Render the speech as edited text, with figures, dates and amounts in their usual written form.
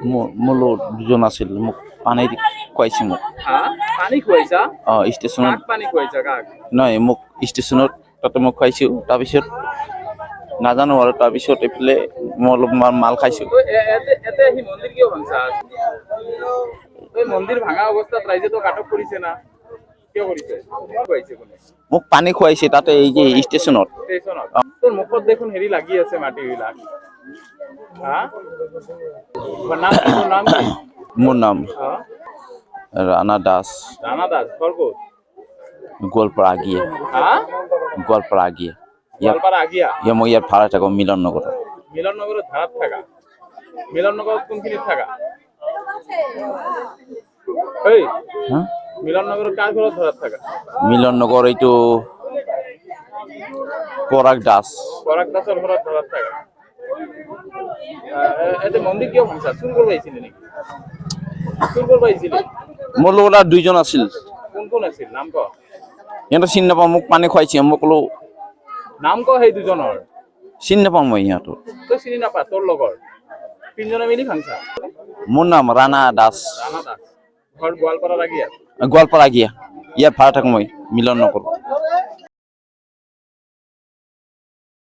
মোৰ দুজন আছিল মোক পানী খুৱাইছে মোক পানী খুৱাইছা ষ্টেচনত পানী খুৱাইছা কাক নহয় মোক ষ্টেচনত তাতে মোক খুৱাইছোঁ তাৰপিছত নাজানো আৰু তাৰপিছত এইফালে মই অলপ মাল খাইছোঁ এতে সি মন্দিৰ কিয় ভাঙছা এই মন্দিৰ ভাঙা অৱস্থাত ৰাইজে তো আটক কৰিছে না কিয় কৰিছে খুৱাইছে কোনে মোক পানী খুৱাইছে তাতে এই যে ষ্টেচনত তোৰ মুখত দেখোন হেৰি লাগি আছে মাটিবিলাক হা তোৰ নাম কি মোৰ নাম ৰাণা দাস ঘৰ ক'ত গোৱালপাৰা আগিয়ে গোৱালপাৰা আগিয়ে মই ইয়াত ভাড়া থাকোঁ মিলন নগৰত ভাড়াত থাকা মিলন নগৰত কোনখিনিত থাকা মিলন নগৰত কাৰ ঘৰত ভাড়াত থাকা মিলন নগৰ এইটো পৰাগ দাসৰ ঘৰত ভাড়াত থাকা এতে মন্দিৰ কিয় ভাঙছা চুৰ কৰিব আহিছিলে নেকি মোৰ লগত আৰু দুইজন আছিল কোন আছিল নাম ক সিহঁতৰ চিনি নাপাওঁ মোক পানী খুৱাইছে মই ক'লো নাম ক সেই দুজনৰ চিনি নাপাওঁ মই সিহঁতৰ তই চিনি নাপা তোৰ লগৰ তিনিজনে মিলি ভাঙছা মোৰ নাম ৰাণা দাস ঘৰ গোৱালপাৰা আগিয়া ইয়াত ভাড়া থাকোঁ মই মিলন নগৰত